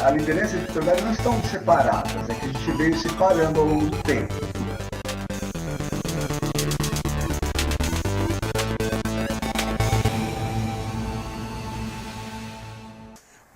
a liderança e a espiritualidade não estão separadas, é que a gente veio separando ao longo do tempo.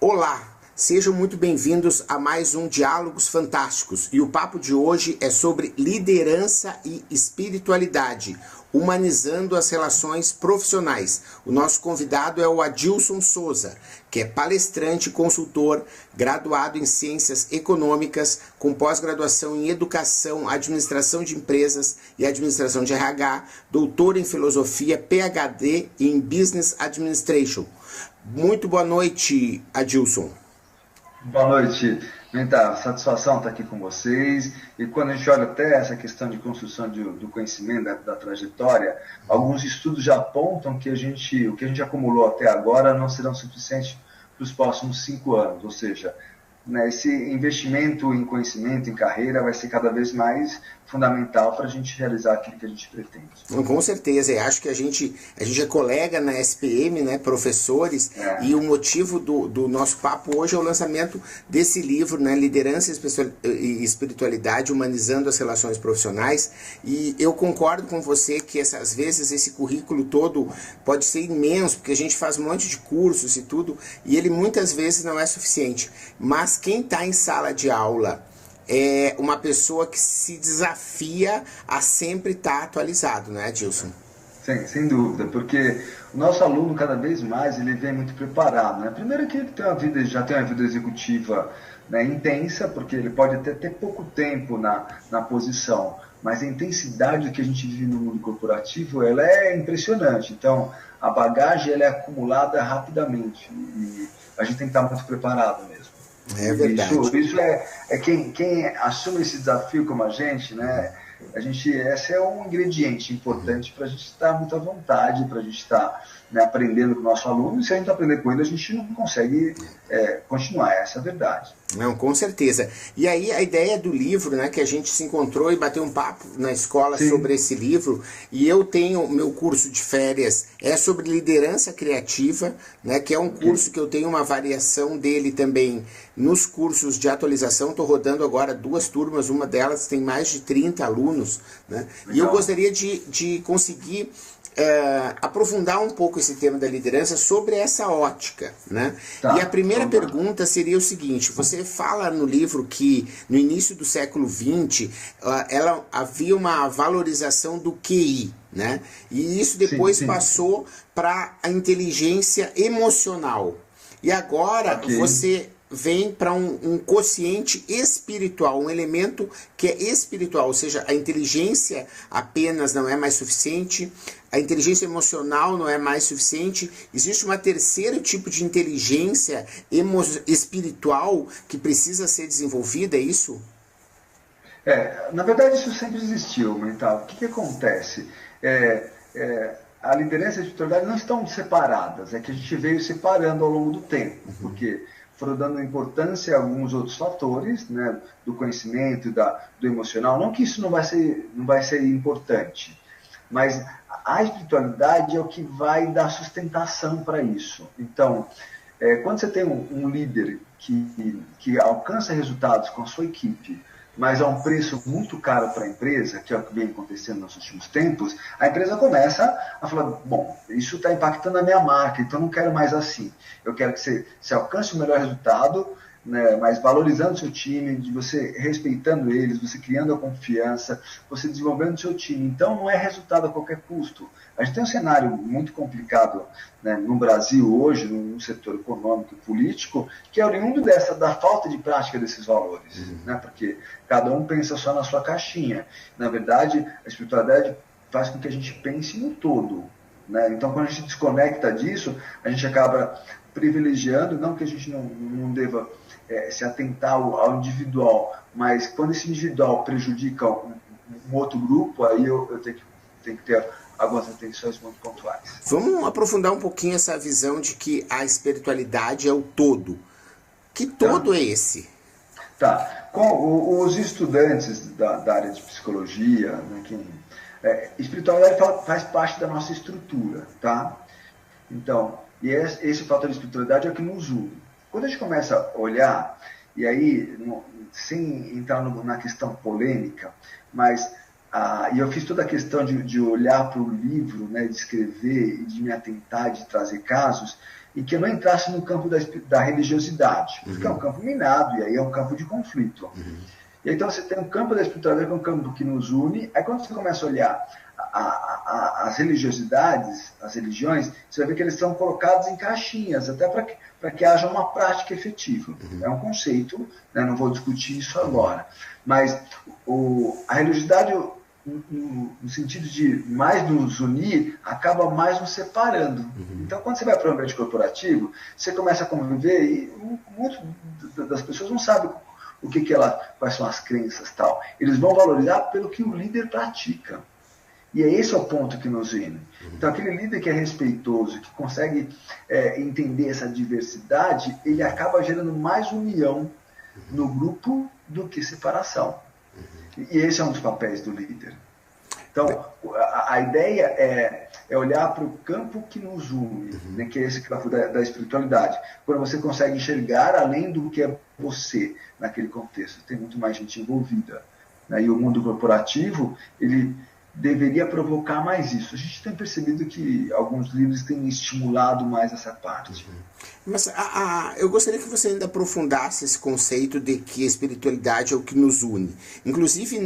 Olá, sejam muito bem-vindos a mais um Diálogos Fantásticos. E o papo de hoje é sobre liderança e espiritualidade, humanizando as relações profissionais. O nosso convidado é o Adilson Souza, que é palestrante e consultor, graduado em Ciências Econômicas, com pós-graduação em Educação, Administração de Empresas e Administração de RH, doutor em Filosofia, PhD em Business Administration. Muito boa noite, Adilson. Boa noite, Mental. Satisfação estar aqui com vocês. E quando a gente olha até essa questão de construção do conhecimento, da trajetória, alguns estudos já apontam que o que a gente acumulou até agora não serão suficientes para os próximos 5 anos. Ou seja, né, esse investimento em conhecimento, em carreira, vai ser cada vez mais fundamental para a gente realizar aquilo que a gente pretende. Com certeza, eu acho que a gente é colega na SPM, né, professores, e o motivo do nosso papo hoje é o lançamento desse livro, né, Liderança e Espiritualidade, Humanizando as Relações Profissionais, e eu concordo com você que às vezes esse currículo todo pode ser imenso, porque a gente faz um monte de cursos e tudo, e ele muitas vezes não é suficiente, mas quem está em sala de aula é uma pessoa que se desafia a sempre estar atualizado, né, Adilson? Sim, sem dúvida, porque o nosso aluno, cada vez mais, ele vem muito preparado, né? Primeiro que ele já tem uma vida executiva, né, intensa, porque ele pode até ter pouco tempo na posição, mas a intensidade que a gente vive no mundo corporativo, ela é impressionante. Então, a bagagem ela é acumulada rapidamente e a gente tem que estar muito preparado mesmo. É verdade. Isso é quem assume esse desafio como a gente, né? Esse é um ingrediente importante para a gente estar muito à vontade, para a gente estar, né, aprendendo com o nosso aluno, e se a gente aprender com ele, a gente não consegue continuar, essa é a verdade. Não, com certeza. E aí a ideia do livro, né, que a gente se encontrou e bateu um papo na escola Sim. sobre esse livro, e eu tenho meu curso de férias, é sobre liderança criativa, né, que é um curso que eu tenho uma variação dele também nos cursos de atualização. Estou rodando agora 2 turmas, uma delas tem mais de 30 alunos, né, e eu gostaria de conseguir aprofundar um pouco esse tema da liderança sobre essa ótica, né? Tá, e a primeira pergunta seria o seguinte: você fala no livro que no início do século XX havia uma valorização do QI, né? E isso depois passou para a inteligência emocional. E agora você vem para um quociente espiritual, um elemento que é espiritual, ou seja, a inteligência apenas não é mais suficiente, a inteligência emocional não é mais suficiente, existe um terceiro tipo de inteligência espiritual que precisa ser desenvolvida, é isso? Na verdade isso sempre existiu, Mental. O que acontece? A liderança e a espiritualidade não estão separadas, é que a gente veio separando ao longo do tempo, porque foram dando importância a alguns outros fatores, né, do conhecimento, do emocional. Não que isso não vai ser importante, mas a espiritualidade é o que vai dar sustentação para isso. Então, quando você tem um líder que alcança resultados com a sua equipe, mas a um preço muito caro para a empresa, que é o que vem acontecendo nos últimos tempos, a empresa começa a falar, bom, isso está impactando a minha marca, então não quero mais assim. Eu quero que você alcance o melhor resultado, né, mas valorizando o seu time, de você respeitando eles, você criando a confiança, você desenvolvendo o seu time. Então não é resultado a qualquer custo. A gente tem um cenário muito complicado, né, no Brasil hoje, no setor econômico e político, que é oriundo da falta de prática desses valores, né, porque cada um pensa só na sua caixinha. Na verdade, a espiritualidade faz com que a gente pense no todo, né? Então, quando a gente desconecta disso, a gente acaba privilegiando, não que a gente não deva se atentar ao individual, mas quando esse individual prejudica um outro grupo, aí eu tenho que ter algumas atenções muito pontuais. Vamos aprofundar um pouquinho essa visão de que a espiritualidade é o todo. Que todo é esse? Tá. Com os estudantes da área de psicologia, né, espiritualidade faz parte da nossa estrutura, tá? Então, esse fator de espiritualidade é o que nos une. quando a gente começa a olhar, e aí, sem entrar na questão polêmica, mas e eu fiz toda a questão de olhar para o livro, né, de escrever e de me atentar, de trazer casos, e que eu não entrasse no campo da religiosidade, porque é um campo minado, e aí é um campo de conflito. E então você tem um campo da espiritualidade, que é um campo que nos une, aí quando você começa a olhar as religiosidades, as religiões, você vai ver que eles são colocados em caixinhas, até para que haja uma prática efetiva. É um conceito, né, não vou discutir isso agora, mas a religiosidade, no sentido de mais nos unir, acaba mais nos separando. Então, quando você vai para o ambiente corporativo, você começa a conviver e muitas das pessoas não sabem quais são as crenças tal. Eles vão valorizar pelo que o líder pratica. E esse é o ponto que nos une. Então, aquele líder que é respeitoso, que consegue entender essa diversidade, ele acaba gerando mais união no grupo do que separação. E esse é um dos papéis do líder. Então, a ideia é olhar para o campo que nos une, né, que é esse campo da espiritualidade. Quando você consegue enxergar além do que é você naquele contexto. Tem muito mais gente envolvida. Né, e o mundo corporativo, ele deveria provocar mais isso. A gente tem percebido que alguns livros têm estimulado mais essa parte. Mas eu gostaria que você ainda aprofundasse esse conceito de que a espiritualidade é o que nos une. Inclusive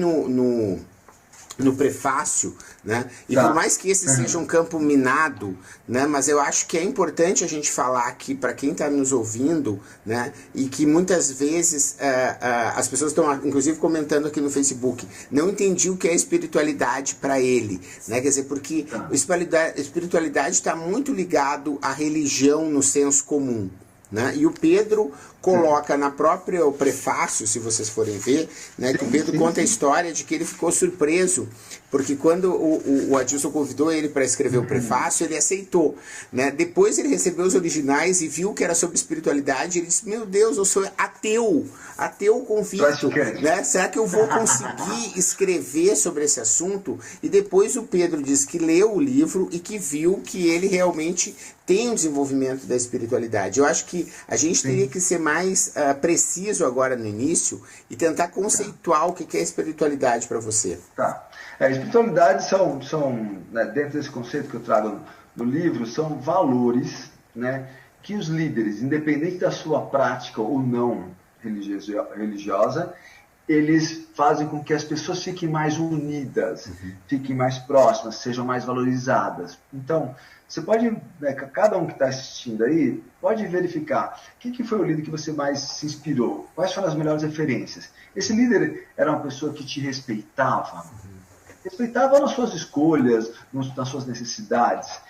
no prefácio, né? E por mais que esse seja um campo minado, né? Mas eu acho que é importante a gente falar aqui para quem está nos ouvindo, né? E que muitas vezes as pessoas estão, inclusive, comentando aqui no Facebook, não entendi o que é espiritualidade para ele, né? Quer dizer, porque a espiritualidade está muito ligado à religião no senso comum. Né? E o Pedro coloca na própria prefácio, se vocês forem ver, né, que o Pedro conta a história de que ele ficou surpreso, porque quando o Adilson convidou ele para escrever o prefácio, ele aceitou. Né? Depois ele recebeu os originais e viu que era sobre espiritualidade, e ele disse, meu Deus, eu sou ateu convicto, né? Será que eu vou conseguir escrever sobre esse assunto? E depois o Pedro diz que leu o livro e que viu que ele realmente tem um desenvolvimento da espiritualidade. Eu acho que a gente teria que ser mais preciso agora no início e tentar conceituar o que é espiritualidade para você. Tá. Espiritualidade são né, dentro desse conceito que eu trago no livro, são valores, né, que os líderes, independente da sua prática ou não religiosa, eles fazem com que as pessoas fiquem mais unidas, fiquem mais próximas, sejam mais valorizadas. Então, você pode, né, cada um que está assistindo aí, pode verificar quem que foi o líder que você mais se inspirou, quais foram as melhores referências. Esse líder era uma pessoa que te respeitava nas suas escolhas, nas suas necessidades.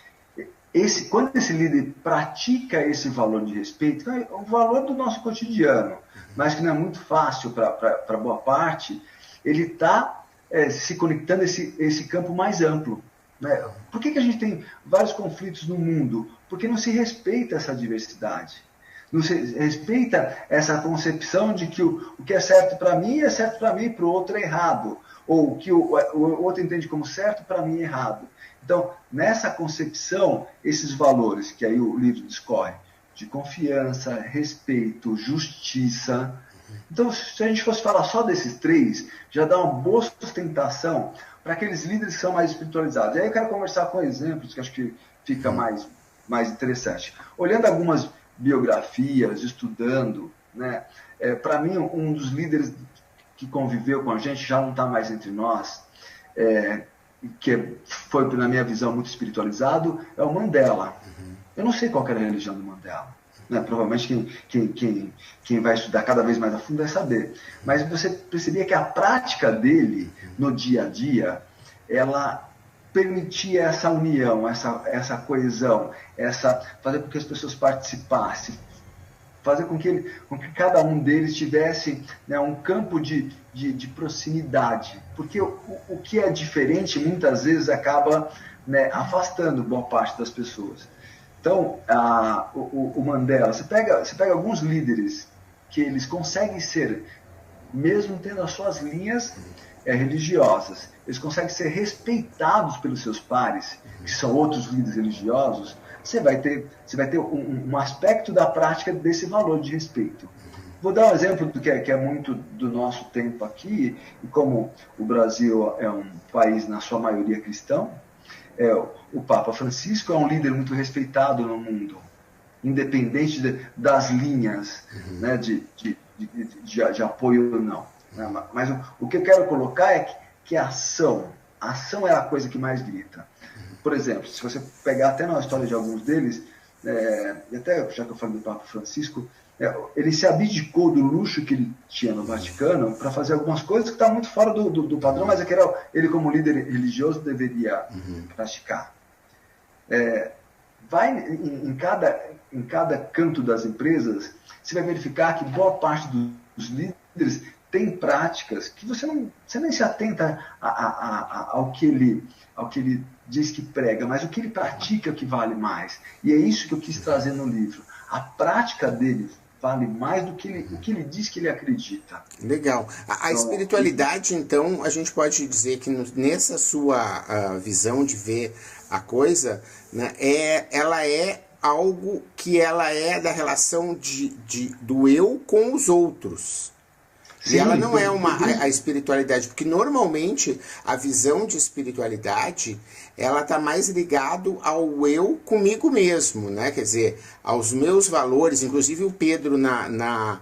Quando esse líder pratica esse valor de respeito, é um valor do nosso cotidiano, mas que não é muito fácil para boa parte, ele está se conectando a esse campo mais amplo. Né? Por que a gente tem vários conflitos no mundo? Porque não se respeita essa diversidade. Não se respeita essa concepção de que o que é certo para mim é certo para mim e para o outro é errado. Ou o que o outro entende como certo para mim é errado. Então, nessa concepção, esses valores que aí o livro discorre, de confiança, respeito, justiça. Então, se a gente fosse falar só desses três, já dá uma boa sustentação para aqueles líderes que são mais espiritualizados. E aí eu quero conversar com exemplos que acho que fica mais interessante. Olhando algumas biografias, estudando, né, para mim, um dos líderes que conviveu com a gente, já não está mais entre nós, que foi, na minha visão, muito espiritualizado, é o Mandela. Eu não sei qual era a religião do Mandela. Né? Provavelmente quem vai estudar cada vez mais a fundo vai saber. Mas você percebia que a prática dele, no dia a dia, ela permitia essa união, essa coesão, fazer com que as pessoas participassem, fazer com que cada um deles tivesse, né, um campo de proximidade. Porque o que é diferente, muitas vezes, acaba, né, afastando boa parte das pessoas. Então, o Mandela, você pega alguns líderes que eles conseguem ser, mesmo tendo as suas linhas, religiosas, eles conseguem ser respeitados pelos seus pares, que são outros líderes religiosos, você vai ter um aspecto da prática desse valor de respeito. Vou dar um exemplo do que é muito do nosso tempo aqui, e como o Brasil é um país, na sua maioria, cristão, o Papa Francisco é um líder muito respeitado no mundo, independente das linhas, né, de apoio ou não. Né? Mas o que eu quero colocar é que a ação é a coisa que mais grita. Por exemplo, se você pegar até na história de alguns deles, e até já que eu falei do Papa Francisco, ele se abdicou do luxo que ele tinha no Vaticano para fazer algumas coisas que estavam muito fora do padrão, mas que ele, como líder religioso, deveria praticar. Vai em cada canto das empresas, você vai verificar que boa parte dos líderes tem práticas que você nem se atenta ao que ele diz que prega, mas o que ele pratica que vale mais. E é isso que eu quis trazer no livro. A prática dele vale mais do que o que ele diz que ele acredita. Legal. A espiritualidade, então, a gente pode dizer que nessa sua visão de ver a coisa, né, ela é algo que ela é da relação do eu com os outros. Sim, e ela não é a espiritualidade, porque normalmente a visão de espiritualidade, ela está mais ligado ao eu comigo mesmo, né? Quer dizer, aos meus valores. Inclusive o Pedro no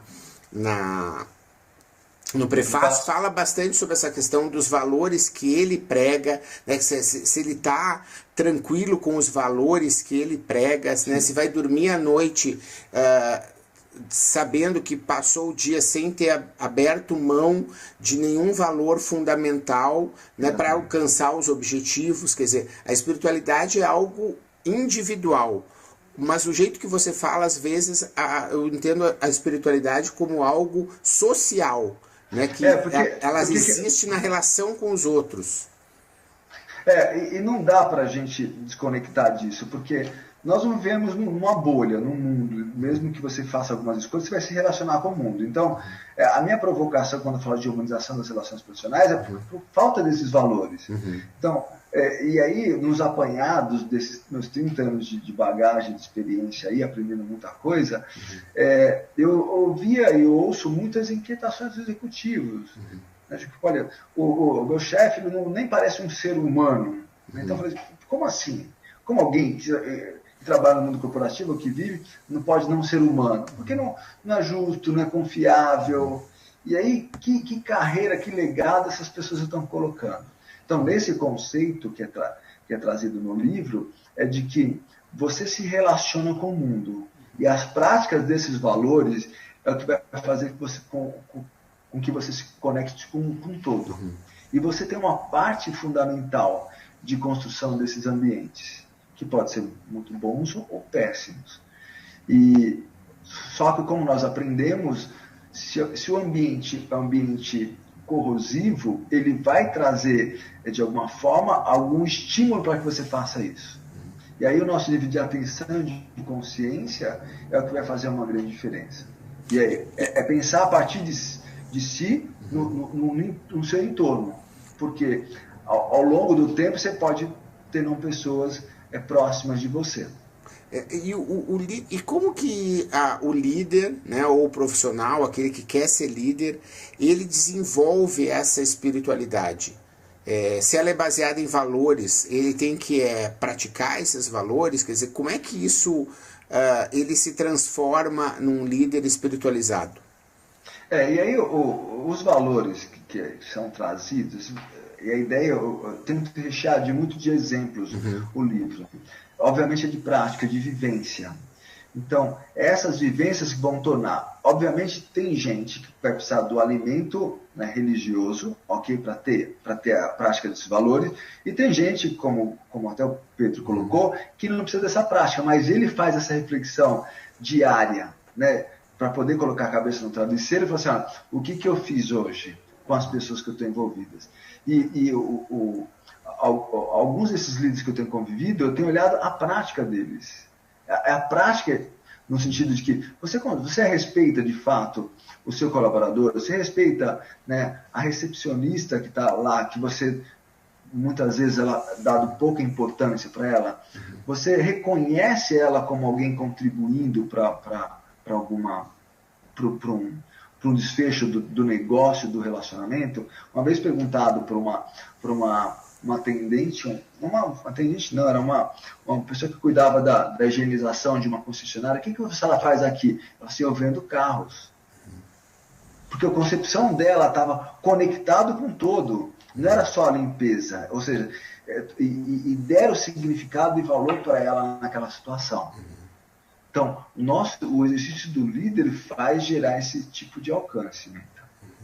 prefácio fala bastante sobre essa questão dos valores que ele prega, né? Se ele está tranquilo com os valores que ele prega, né? Se vai dormir à noite sabendo que passou o dia sem ter aberto mão de nenhum valor fundamental, né, para alcançar os objetivos. Quer dizer, a espiritualidade é algo individual, mas o jeito que você fala, às vezes, eu entendo a espiritualidade como algo social, né, que ela existe na relação com os outros. E não dá para a gente desconectar disso, porque nós vivemos numa bolha, num mundo. Mesmo que você faça algumas escolhas, você vai se relacionar com o mundo. Então, a minha provocação quando eu falo de humanização das relações profissionais é por falta desses valores. Então, e aí, nos apanhados desses meus 30 anos de bagagem, de experiência, aí, aprendendo muita coisa, eu ouvia e ouço muitas inquietações dos executivos. Olha, o meu chefe nem parece um ser humano. Então, eu falei, como assim? Como alguém que trabalha no mundo corporativo, que vive, não pode não ser humano? Porque não é justo, não é confiável. E aí, que carreira, que legado essas pessoas estão colocando? Então, nesse conceito que é trazido no livro, é de que você se relaciona com o mundo. E as práticas desses valores é o que vai fazer que você, com que você se conecte com o todo. E você tem uma parte fundamental de construção desses ambientes, que pode ser muito bons ou péssimos. Só que, como nós aprendemos, se o ambiente é um ambiente corrosivo, ele vai trazer, de alguma forma, algum estímulo para que você faça isso. E aí o nosso nível de atenção e de consciência é o que vai fazer uma grande diferença. E aí, pensar a partir de si no seu entorno. Porque ao longo do tempo você pode ter pessoas próximas de você. E como que o líder, né, ou o profissional, aquele que quer ser líder, ele desenvolve essa espiritualidade? Se ela é baseada em valores, ele tem que praticar esses valores? Quer dizer, como é que isso ele se transforma num líder espiritualizado? E aí os valores que são trazidos, e a ideia, eu tento rechear muito de exemplos o livro. Obviamente é de prática, de vivência. Então, essas vivências que vão tornar... Obviamente tem gente que vai precisar do alimento, né, religioso, ok, para ter a prática desses valores, e tem gente, como até o Pedro colocou, que não precisa dessa prática, mas ele faz essa reflexão diária, né, para poder colocar a cabeça no travesseiro e falar assim, o que eu fiz hoje com as pessoas que eu estou envolvidas? Alguns desses líderes que eu tenho convivido, eu tenho olhado a prática deles. A prática, no sentido de que você respeita de fato o seu colaborador, você respeita, né, a recepcionista que está lá, que você muitas vezes ela dado pouca importância para ela, você reconhece ela como alguém contribuindo para um desfecho do negócio, do relacionamento. Uma vez perguntado por uma atendente, atendente não, era uma pessoa que cuidava da higienização de uma concessionária, o que ela faz aqui? Ela assim, eu vendo carros. Porque a concepção dela estava conectado com todo, não era só a limpeza, ou seja, e deram significado e valor para ela naquela situação. Então, o exercício do líder faz gerar esse tipo de alcance, né?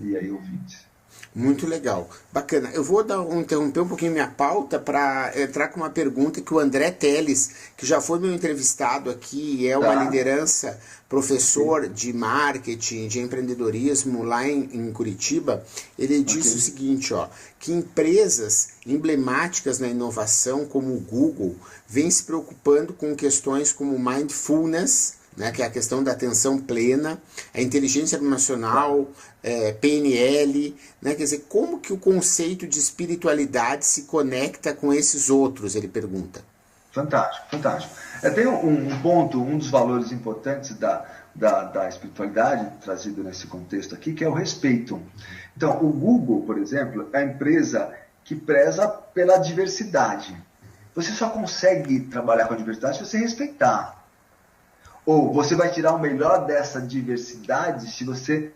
E aí, ouvintes. Muito legal, bacana. Eu vou interromper um pouquinho minha pauta para entrar com uma pergunta que o André Teles, que já foi meu entrevistado aqui, é uma liderança, professor de marketing, de empreendedorismo lá em Curitiba, ele disse o seguinte, ó, que empresas emblemáticas na inovação, como o Google, vêm se preocupando com questões como mindfulness, né, que é a questão da atenção plena, a inteligência emocional, PNL, né, quer dizer, como que o conceito de espiritualidade se conecta com esses outros, ele pergunta. Fantástico, fantástico. Tem um ponto, um dos valores importantes da espiritualidade, trazido nesse contexto aqui, que é o respeito. Então, o Google, por exemplo, é a empresa que preza pela diversidade. Você só consegue trabalhar com a diversidade se você respeitar. Ou você vai tirar o melhor dessa diversidade se você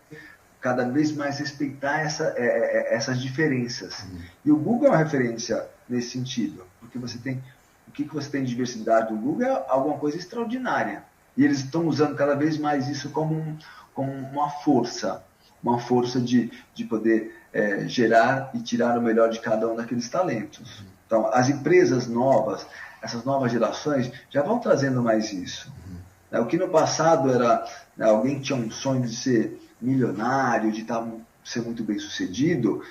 cada vez mais respeitar essas diferenças. E o Google é uma referência nesse sentido, porque você tem o que você tem de diversidade do Google é alguma coisa extraordinária. E eles estão usando cada vez mais isso como uma força de poder gerar e tirar o melhor de cada um daqueles talentos. Então, as empresas novas, essas novas gerações, já vão trazendo mais isso. O que no passado era alguém que tinha um sonho de ser milionário, de ser muito bem sucedido,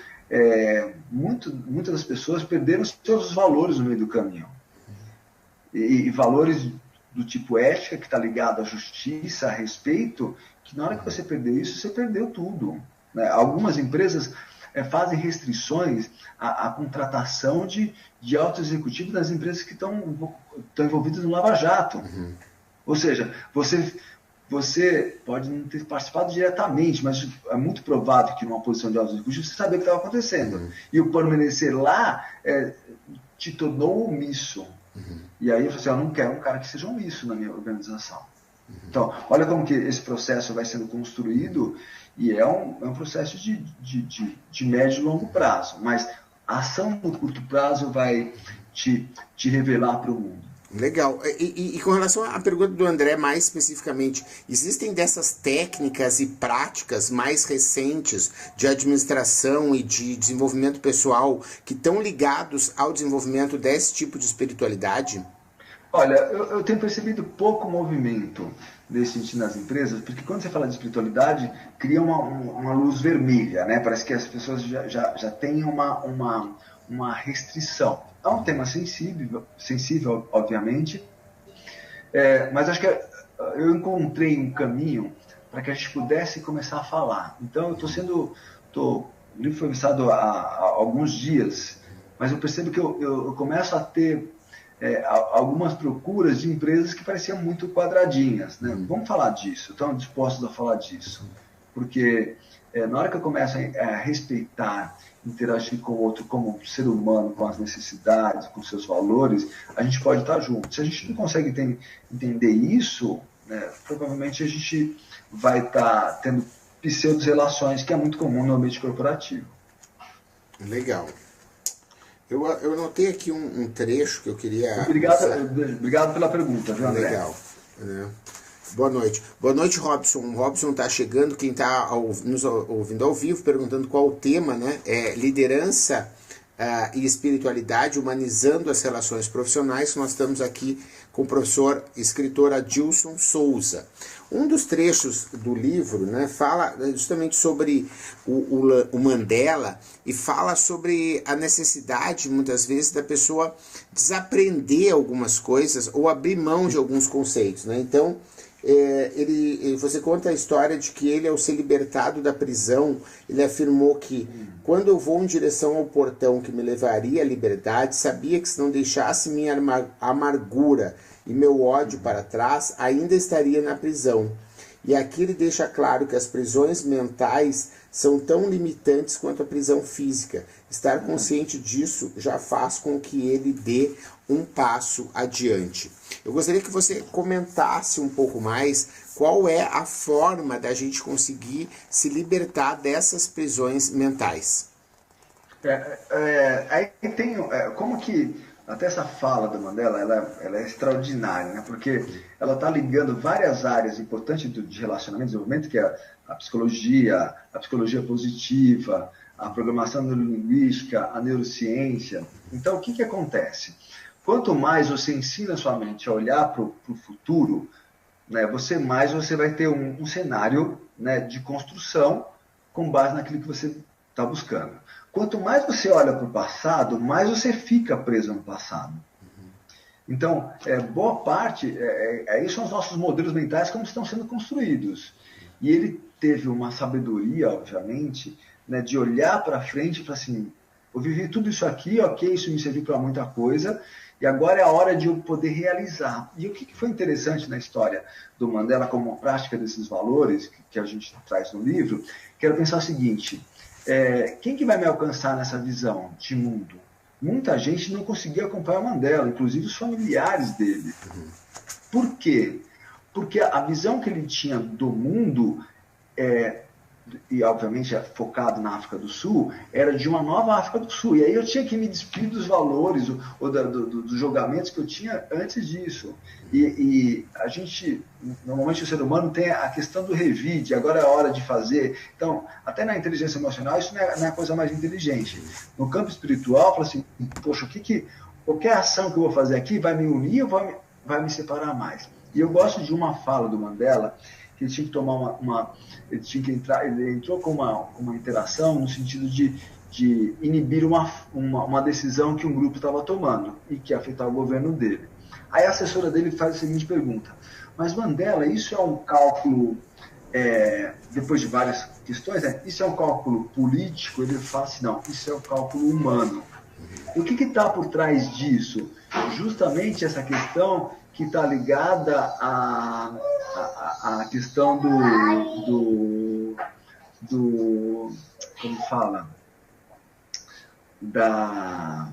muitas das pessoas perderam seus valores no meio do caminho. E valores do tipo ética, que está ligado à justiça, a respeito, que na hora que você perdeu isso, você perdeu tudo. Né? Algumas empresas fazem restrições à contratação de altos executivos das empresas que estão envolvidas no Lava Jato. Ou seja, você pode não ter participado diretamente, mas é muito provável que numa posição de alto executivo você sabia o que estava acontecendo. E o permanecer lá te tornou omisso. E aí eu falei assim, eu não quero um cara que seja omisso na minha organização. Então, olha como que esse processo vai sendo construído, e é um processo de médio e longo prazo. Mas a ação no curto prazo vai te revelar para o mundo. Legal. E com relação à pergunta do André, mais especificamente, existem dessas técnicas e práticas mais recentes de administração e de desenvolvimento pessoal que estão ligados ao desenvolvimento desse tipo de espiritualidade? Olha, eu tenho percebido pouco movimento nesse sentido nas empresas, porque quando você fala de espiritualidade, cria uma luz vermelha, né? Parece que as pessoas já têm uma restrição. É um tema sensível, obviamente, mas acho que eu encontrei um caminho para que a gente pudesse começar a falar. Então, o livro foi lançado há alguns dias, mas eu percebo que eu começo a ter algumas procuras de empresas que pareciam muito quadradinhas. Né? Vamos falar disso, estão dispostos a falar disso. Porque na hora que eu começo a respeitar, interagir com o outro como um ser humano, com as necessidades, com seus valores, a gente pode estar junto. Se a gente não consegue entender isso, né, provavelmente a gente vai estar tendo pseudo-relações, que é muito comum no ambiente corporativo. Legal. Eu anotei aqui um trecho que eu queria... Obrigado pela pergunta, viu, André? Legal. Boa noite. Boa noite, Robson. O Robson está chegando, quem está nos ouvindo ao vivo, perguntando qual o tema, né? É liderança e espiritualidade, humanizando as relações profissionais. Nós estamos aqui com o professor escritor Adilson Souza. Um dos trechos do livro, né, fala justamente sobre o Mandela e fala sobre a necessidade, muitas vezes, da pessoa desaprender algumas coisas ou abrir mão de alguns conceitos. Né? Então, você conta a história de que ele, ao ser libertado da prisão, ele afirmou que quando eu vou em direção ao portão que me levaria à liberdade, sabia que se não deixasse minha amargura e meu ódio para trás, ainda estaria na prisão. E aqui ele deixa claro que as prisões mentais são tão limitantes quanto a prisão física. Estar consciente disso já faz com que ele dê um passo adiante. Eu gostaria que você comentasse um pouco mais qual é a forma da gente conseguir se libertar dessas prisões mentais. Aí tem como que até essa fala do Mandela ela é extraordinária, né? Porque ela está ligando várias áreas importantes de relacionamento e desenvolvimento, que é a psicologia positiva, a programação neurolinguística, a neurociência. Então, o que acontece? Quanto mais você ensina a sua mente a olhar para o futuro, né, mais você vai ter um cenário, né, de construção com base naquilo que você está buscando. Quanto mais você olha para o passado, mais você fica preso no passado. Então, boa parte, isso são os nossos modelos mentais como estão sendo construídos. E ele teve uma sabedoria, obviamente, né, de olhar para frente e falar assim, eu vivi tudo isso aqui, ok, isso me serviu para muita coisa, e agora é a hora de eu poder realizar. E o que foi interessante na história do Mandela como uma prática desses valores que a gente traz no livro, quero pensar o seguinte, quem que vai me alcançar nessa visão de mundo? Muita gente não conseguia acompanhar o Mandela, inclusive os familiares dele. Por quê? Porque a visão que ele tinha do mundo, e obviamente focado na África do Sul, era de uma nova África do Sul. E aí eu tinha que me despedir dos valores ou dos julgamentos que eu tinha antes disso. E a gente, normalmente o ser humano tem a questão do revide, agora é a hora de fazer. Então, até na inteligência emocional, isso não é a coisa mais inteligente. No campo espiritual, fala assim, poxa, qualquer ação que eu vou fazer aqui vai me unir ou vai me separar mais? E eu gosto de uma fala do Mandela, que ele tinha que tomar ele entrou com uma interação no sentido de inibir uma decisão que um grupo estava tomando e que afetava o governo dele. Aí a assessora dele faz a seguinte pergunta, mas Mandela, isso é um cálculo, depois de várias questões, isso é um cálculo político? Ele fala assim, não, isso é um cálculo humano. E o que está por trás disso? Justamente essa questão que está ligada à questão como fala? Da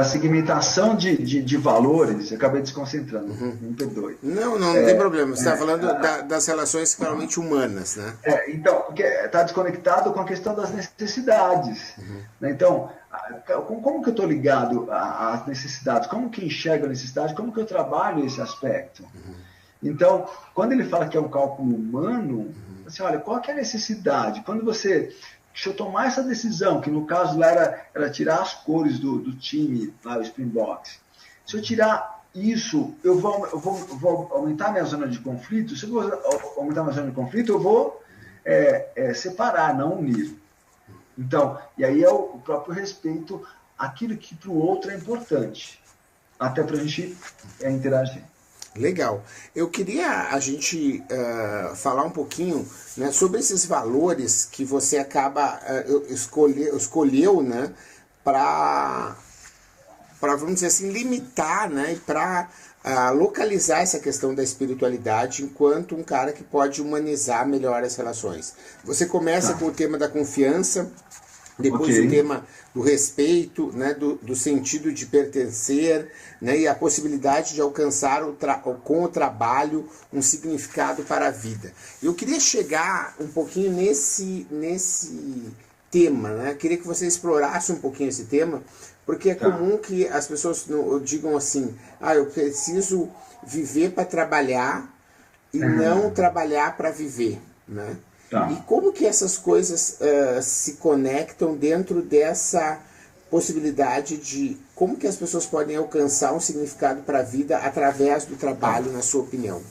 segmentação de valores. Eu acabei desconcentrando, me perdoe. Não tem problema. Você está falando das relações claramente humanas, né? Então, porque está desconectado com a questão das necessidades. Né? Então, como que eu estou ligado às necessidades? Como que eu enxergo a necessidade? Como que eu trabalho esse aspecto? Então, quando ele fala que é um cálculo humano, assim, olha, qual que é a necessidade? Se eu tomar essa decisão, que no caso lá era tirar as cores do time, lá, o Springboks, se eu tirar isso, eu vou aumentar minha zona de conflito. Se eu vou aumentar minha zona de conflito, eu vou separar, não unir. Então, e aí é o próprio respeito àquilo que para o outro é importante, até para a gente interagir. Legal. Eu queria a gente falar um pouquinho, né, sobre esses valores que você acaba escolheu, né, para vamos dizer assim, limitar, né, e para localizar essa questão da espiritualidade enquanto um cara que pode humanizar melhor as relações. Você começa com o tema da confiança, depois o tema do respeito, né, do sentido de pertencer, né, e a possibilidade de alcançar com o trabalho um significado para a vida. Eu queria chegar um pouquinho nesse tema, né? Queria que você explorasse um pouquinho esse tema, porque é comum que as pessoas digam assim, eu preciso viver para trabalhar e não trabalhar para viver, né? E como que essas coisas se conectam dentro dessa possibilidade de como que as pessoas podem alcançar um significado para a vida através do trabalho, na sua opinião?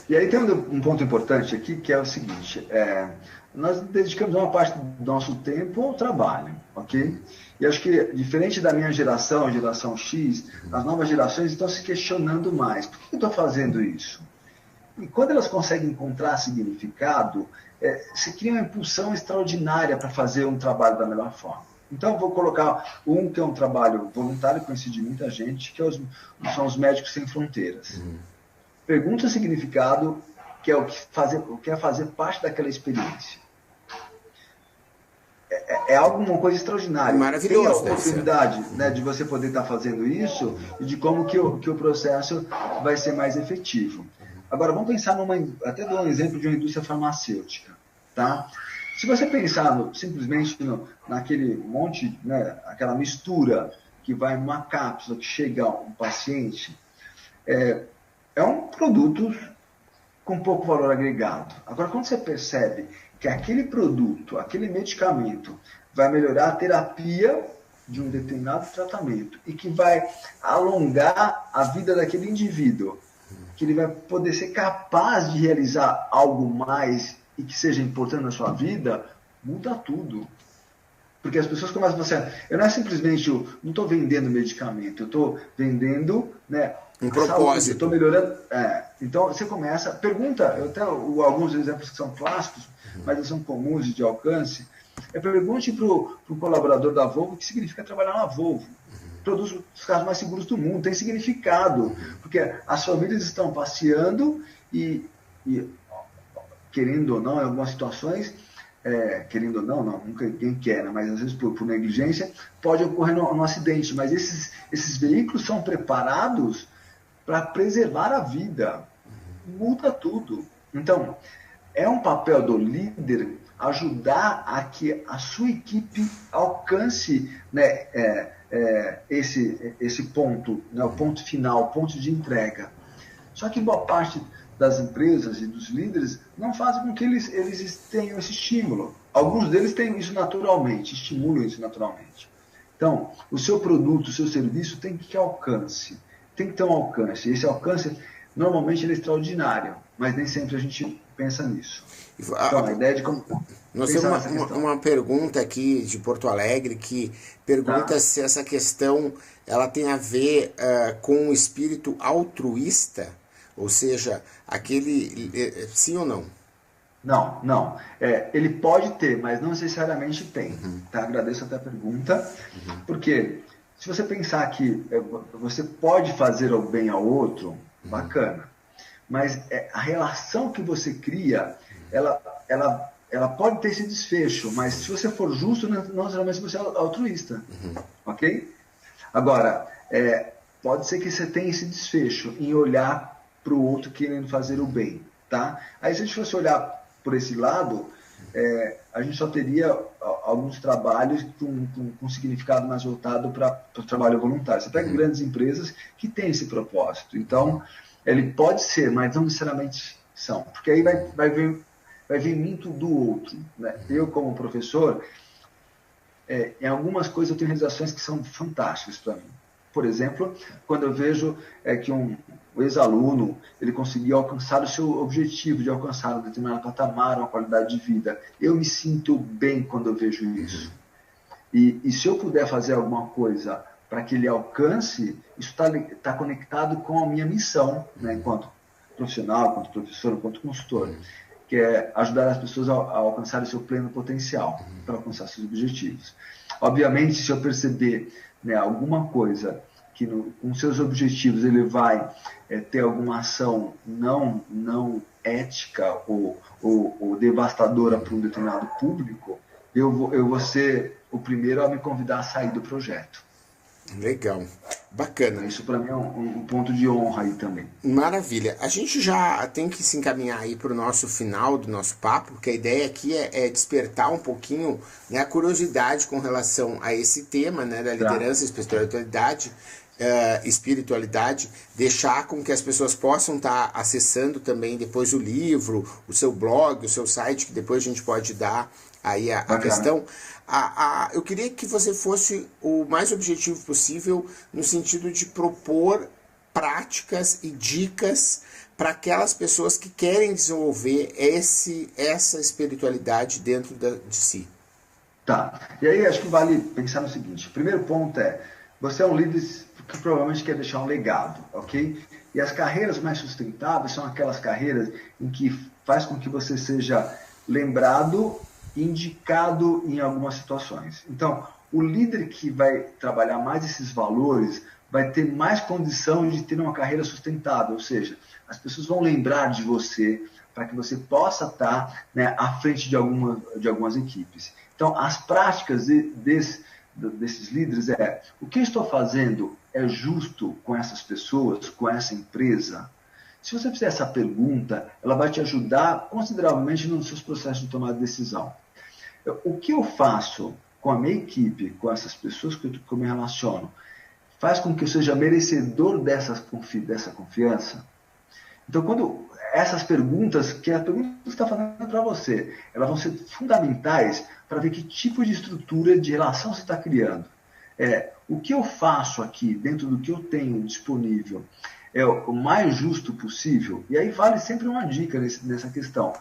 E aí tem um ponto importante aqui, que é o seguinte, nós dedicamos uma parte do nosso tempo ao trabalho, ok? E acho que, diferente da minha geração, a geração X, as novas gerações estão se questionando mais. Por que eu estou fazendo isso? E quando elas conseguem encontrar significado, se cria uma impulsão extraordinária para fazer um trabalho da melhor forma. Então, eu vou colocar que é um trabalho voluntário, conhecido de muita gente, que são os Médicos Sem Fronteiras. Pergunta o significado, que é o que é fazer parte daquela experiência. É alguma coisa extraordinária. Maravilhoso. Tem a oportunidade, né, de você poder estar fazendo isso e de como que o processo vai ser mais efetivo. Agora, vamos pensar até dou um exemplo de uma indústria farmacêutica. Tá? Se você pensar simplesmente naquele monte, né, aquela mistura que vai numa cápsula que chega a um paciente, é um produto com pouco valor agregado. Agora, quando você percebe que aquele produto, aquele medicamento, vai melhorar a terapia de um determinado tratamento e que vai alongar a vida daquele indivíduo, que ele vai poder ser capaz de realizar algo mais e que seja importante na sua vida, muda tudo. Porque as pessoas começam a pensar, eu não é simplesmente, não estou vendendo medicamento, eu estou vendendo, né, um propósito. Estou melhorando. Então você começa, pergunta, eu até alguns exemplos que são clássicos, mas eles são comuns e de alcance. Pergunte para o colaborador da Volvo o que significa trabalhar na Volvo. Produz os carros mais seguros do mundo, tem significado, porque as famílias estão passeando e querendo ou não, em algumas situações, querendo ou não, nunca ninguém quer, né? Mas às vezes por negligência, pode ocorrer um acidente, mas esses veículos são preparados para preservar a vida. Muda tudo. Então, é um papel do líder ajudar a que a sua equipe alcance, né, esse ponto, né, o ponto final, o ponto de entrega. Só que boa parte das empresas e dos líderes não fazem com que eles tenham esse estímulo. Alguns deles têm isso naturalmente, estimulam isso naturalmente. Então, o seu produto, o seu serviço tem que ter alcance. Tem que ter um alcance. E esse alcance, normalmente, ele é extraordinário, mas nem sempre a gente pensa nisso. Então, a ideia de como... Nós temos uma pergunta aqui de Porto Alegre que pergunta se essa questão ela tem a ver com o espírito altruísta, ou seja, aquele... sim ou não? Não. Ele pode ter, mas não necessariamente tem. Tá? Agradeço até a pergunta, porque se você pensar que você pode fazer o bem ao outro, bacana, mas a relação que você cria, ela pode ter esse desfecho, mas se você for justo, não necessariamente você é altruísta. Ok? Agora, pode ser que você tenha esse desfecho em olhar para o outro querendo fazer o bem. Tá? Aí se a gente fosse olhar por esse lado, a gente só teria alguns trabalhos com significado mais voltado para o trabalho voluntário. Você pega grandes empresas que têm esse propósito. Então, ele pode ser, mas não necessariamente são. Porque aí vai vir muito do outro. Né? Eu, como professor, em algumas coisas eu tenho realizações que são fantásticas para mim. Por exemplo, quando eu vejo que o ex-aluno ele conseguiu alcançar o seu objetivo de alcançar um determinado patamar, uma qualidade de vida. Eu me sinto bem quando eu vejo isso. E se eu puder fazer alguma coisa para que ele alcance, isso está conectado com a minha missão, né, enquanto profissional, enquanto professor, enquanto consultor, que é ajudar as pessoas a alcançar o seu pleno potencial, para alcançar seus objetivos. Obviamente, se eu perceber, né, alguma coisa que com seus objetivos ele vai ter alguma ação não ética ou devastadora para um determinado público, eu vou ser o primeiro a me convidar a sair do projeto. Legal, bacana. Isso para mim é um ponto de honra aí também. Maravilha. A gente já tem que se encaminhar aí para o nosso final do nosso papo, porque a ideia aqui é despertar um pouquinho, né, a curiosidade com relação a esse tema, né, da liderança, espiritualidade, deixar com que as pessoas possam estar acessando também depois o livro, o seu blog, o seu site, que depois a gente pode dar aí a questão. Eu queria que você fosse o mais objetivo possível no sentido de propor práticas e dicas para aquelas pessoas que querem desenvolver essa espiritualidade dentro de si. Tá. E aí acho que vale pensar no seguinte. O primeiro ponto é, você é um líder que provavelmente quer deixar um legado, ok? E as carreiras mais sustentáveis são aquelas carreiras em que faz com que você seja lembrado, indicado em algumas situações. Então, o líder que vai trabalhar mais esses valores vai ter mais condição de ter uma carreira sustentável, ou seja, as pessoas vão lembrar de você para que você possa estar, né, à frente de algumas equipes. Então, as práticas desses líderes é: o que eu estou fazendo é justo com essas pessoas, com essa empresa? Se você fizer essa pergunta, ela vai te ajudar consideravelmente nos seus processos de tomada de decisão. O que eu faço com a minha equipe, com essas pessoas que eu me relaciono, faz com que eu seja merecedor dessa confiança? Então, quando essas perguntas, que a pergunta que você está fazendo para você, elas vão ser fundamentais para ver que tipo de estrutura de relação você está criando. O que eu faço aqui, dentro do que eu tenho disponível, é o mais justo possível? E aí vale sempre uma dica nessa questão.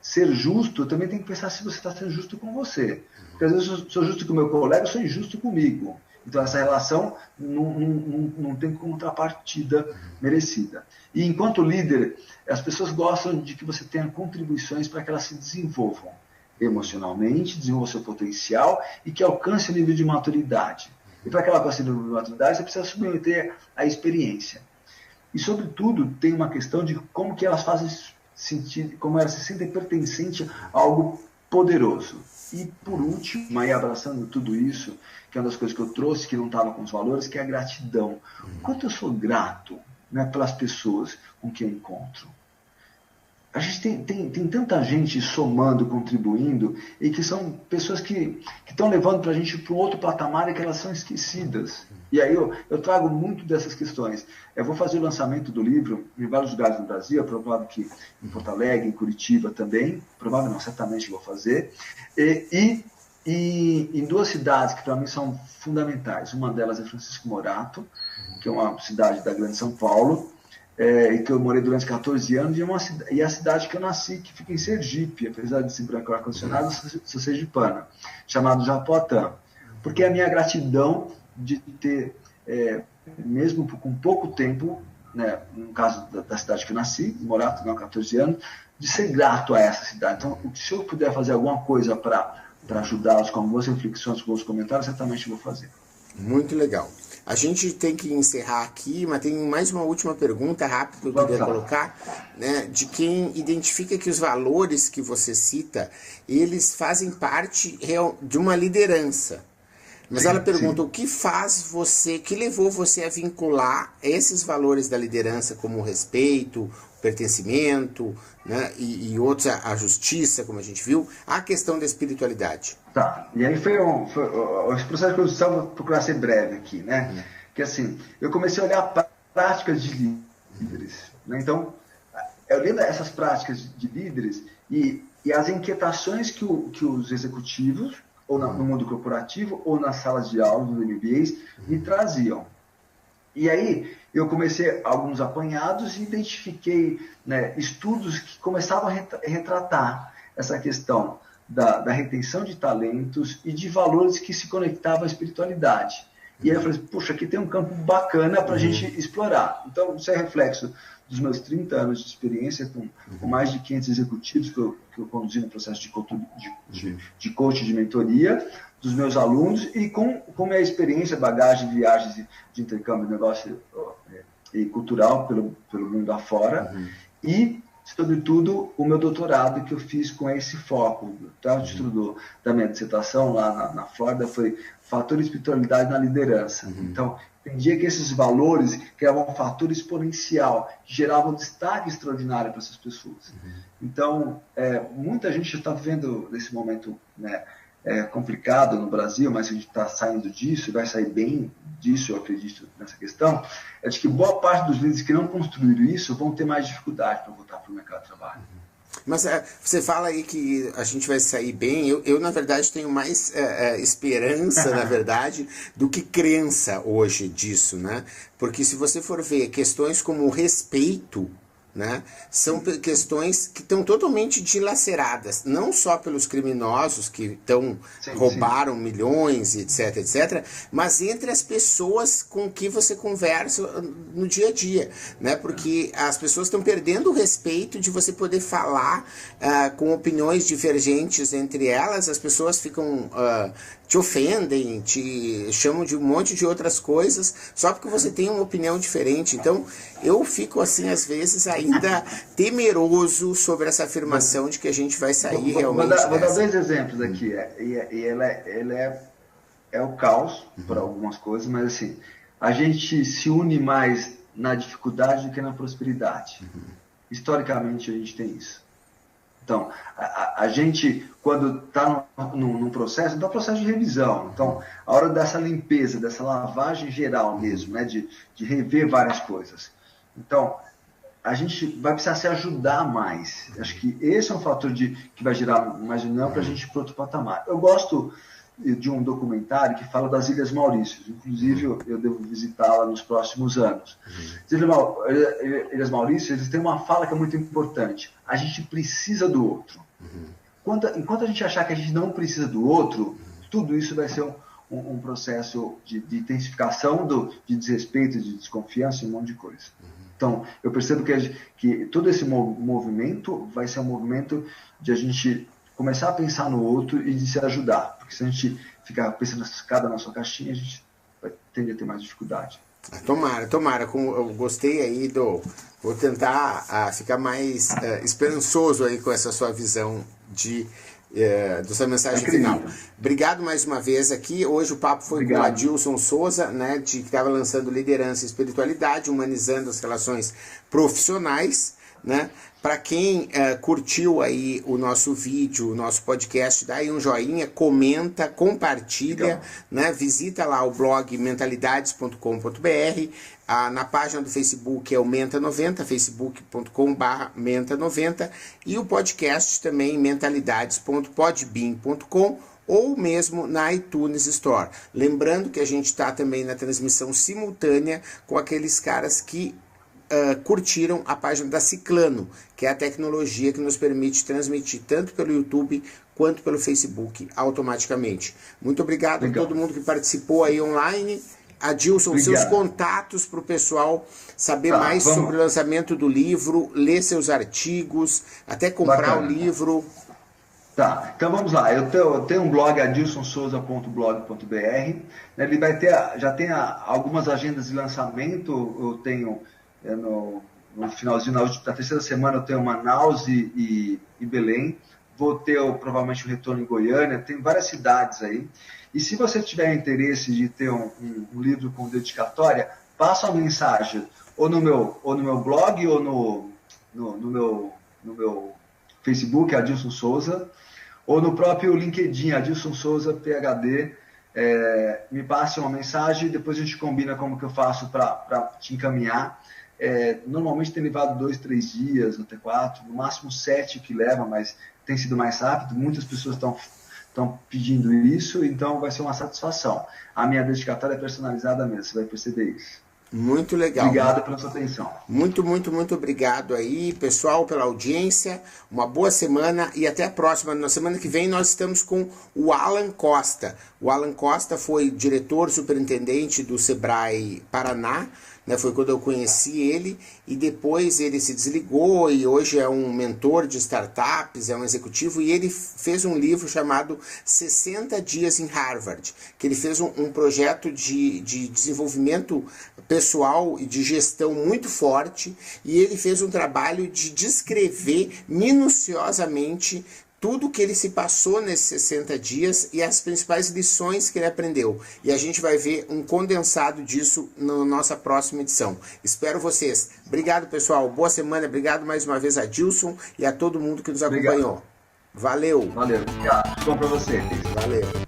Ser justo, eu também tenho que pensar se você está sendo justo com você. Porque às vezes eu sou justo com o meu colega, eu sou injusto comigo. Então essa relação não tem contrapartida merecida. E enquanto líder, as pessoas gostam de que você tenha contribuições para que elas se desenvolvam emocionalmente, desenvolvam seu potencial e que alcance o nível de maturidade. E para que ela alcance o nível de maturidade, você precisa submeter a experiência. E, sobretudo, tem uma questão de como que elas fazem sentir, como elas se sentem pertencentes a algo poderoso. E, por último, aí abraçando tudo isso, que é uma das coisas que eu trouxe, que não estava com os valores, que é a gratidão. O quanto eu sou grato, né, pelas pessoas com quem eu encontro. A gente tem tanta gente somando, contribuindo, e que são pessoas que estão levando para a gente para um outro patamar e que elas são esquecidas. E aí eu trago muito dessas questões. Eu vou fazer o lançamento do livro em vários lugares no Brasil, é provável que em Porto Alegre, em Curitiba também, provável não, certamente vou fazer, e em duas cidades que para mim são fundamentais. Uma delas é Francisco Morato, que é uma cidade da Grande São Paulo, e que eu morei durante 14 anos, e a cidade que eu nasci, que fica em Sergipe, apesar de ser branco ar-condicionado, sou sergipana, chamado Japoatã. Porque é a minha gratidão de ter, mesmo com pouco tempo, né, no caso da cidade que eu nasci, Morato, não, 14 anos, de ser grato a essa cidade. Então, se eu puder fazer alguma coisa para ajudá-los com algumas reflexões, com os comentários, certamente vou fazer. Muito legal. A gente tem que encerrar aqui, mas tem mais uma última pergunta rápida que eu queria colocar, né, de quem identifica que os valores que você cita, eles fazem parte de uma liderança. Mas ela pergunta, o que faz você, que levou você a vincular esses valores da liderança, como o respeito, o pertencimento, né, e outros, a justiça, como a gente viu, à questão da espiritualidade? Tá, e aí foi esse processo que eu vou procurar ser breve aqui, né? Que assim, eu comecei a olhar práticas de líderes, né? Então, eu lendo essas práticas de líderes e as inquietações que os executivos, ou no mundo corporativo, ou nas salas de aula dos MBAs, me traziam. E aí eu comecei alguns apanhados e identifiquei, né, estudos que começavam a retratar essa questão da retenção de talentos e de valores que se conectavam à espiritualidade. E aí eu falei, puxa, aqui tem um campo bacana para a gente explorar. Então, isso é reflexo dos meus 30 anos de experiência com mais de 500 executivos que eu conduzi no processo de coaching, de mentoria, dos meus alunos e com minha experiência, bagagem, viagens de intercâmbio de negócio e cultural pelo mundo afora. E, sobretudo, o meu doutorado que eu fiz com esse foco. Tá? O título da minha dissertação lá na Flórida foi Fator Espiritualidade na Liderança. Então, entendia que esses valores criavam um fator exponencial, que geravam um destaque extraordinário para essas pessoas. Então, muita gente está vivendo nesse momento, né, complicado no Brasil, mas a gente está saindo disso, e vai sair bem disso, eu acredito nessa questão, de que boa parte dos líderes que não construíram isso vão ter mais dificuldade para voltar para o mercado de trabalho. Mas você fala aí que a gente vai sair bem. Eu na verdade, tenho mais esperança, na verdade, do que crença hoje disso, né? Porque se você for ver questões como o respeito, né, são questões que estão totalmente dilaceradas, não só pelos criminosos que roubaram milhões, etc, etc, mas entre as pessoas com que você conversa no dia a dia, né, porque as pessoas estão perdendo o respeito de você poder falar com opiniões divergentes entre elas. As pessoas ficam te ofendem, te chamam de um monte de outras coisas só porque você tem uma opinião diferente. Então eu fico assim às vezes ainda temeroso sobre essa afirmação de que a gente vai sair realmente. Vou dar 2 exemplos aqui. Ele é o caos para algumas coisas, mas assim, a gente se une mais na dificuldade do que na prosperidade. Historicamente a gente tem isso. Então, a gente, quando está num processo, então é um processo de revisão. Então, a hora dessa limpeza, dessa lavagem geral mesmo, né, de rever várias coisas. Então, a gente vai precisar se ajudar mais. Acho que esse é um fator que vai gerar mais união para a gente ir para outro patamar. Eu gosto de um documentário que fala das Ilhas Maurícios. Inclusive, eu devo visitá-la nos próximos anos. Ilhas Maurícios, eles têm uma fala que é muito importante. A gente precisa do outro. Enquanto a gente achar que a gente não precisa do outro, tudo isso vai ser um processo de intensificação de desrespeito, de desconfiança e um monte de coisa. Então, eu percebo que todo esse movimento vai ser um movimento de a gente começar a pensar no outro e de se ajudar. Porque se a gente ficar pensando cada na sua caixinha, a gente vai tender a ter mais dificuldade. Tomara. Eu gostei aí vou tentar ficar mais esperançoso aí com essa sua visão dessa mensagem final. Obrigado mais uma vez aqui. Hoje o papo foi com o Adilson Souza, né, que estava lançando Liderança e Espiritualidade, humanizando as relações profissionais, né? Para quem curtiu aí o nosso vídeo, o nosso podcast, dá aí um joinha, comenta, compartilha, né? Visita lá o blog mentalidades.com.br, na página do Facebook é o Menta90, facebook.com/Menta90, e o podcast também mentalidades.podbean.com, ou mesmo na iTunes Store. Lembrando que a gente está também na transmissão simultânea com aqueles caras que curtiram a página da Ciclano, que é a tecnologia que nos permite transmitir tanto pelo YouTube quanto pelo Facebook automaticamente. Muito obrigado a todo mundo que participou aí online. Adilson, seus contatos para o pessoal saber mais sobre o lançamento do livro, ler seus artigos, até comprar o livro. Tá, então vamos lá. Eu tenho um blog, adilsonsouza.blog.br. Ele vai já tem algumas agendas de lançamento. Eu tenho no finalzinho da terceira semana, eu tenho Manaus e Belém. Vou ter provavelmente um retorno em Goiânia. Tem várias cidades aí. E se você tiver interesse de ter um livro com dedicatória, passa uma mensagem ou no meu blog ou no meu Facebook, Adilson Souza, ou no próprio LinkedIn, Adilson Souza, PhD. Me passe uma mensagem, depois a gente combina como que eu faço para te encaminhar. Normalmente tem levado 2, 3 dias, até 4, no máximo 7 que leva, mas tem sido mais rápido. Muitas pessoas estão pedindo isso, então vai ser uma satisfação. A minha dedicatória é personalizada mesmo, você vai perceber isso. Muito legal. Obrigado pela sua atenção. Muito obrigado aí, pessoal, pela audiência. Uma boa semana e até a próxima. Na semana que vem nós estamos com o Alan Costa. O Alan Costa foi diretor superintendente do Sebrae Paraná, né? Foi quando eu conheci ele, e depois ele se desligou e hoje é um mentor de startups, é um executivo, e ele fez um livro chamado 60 Dias em Harvard, que ele fez um projeto de desenvolvimento pessoal e de gestão muito forte, e ele fez um trabalho de descrever minuciosamente tudo que ele se passou nesses 60 dias e as principais lições que ele aprendeu. E a gente vai ver um condensado disso na nossa próxima edição. Espero vocês. Obrigado, pessoal. Boa semana. Obrigado mais uma vez a Adilson e a todo mundo que nos acompanhou. Valeu. Valeu. Obrigado. Bom para você. Valeu.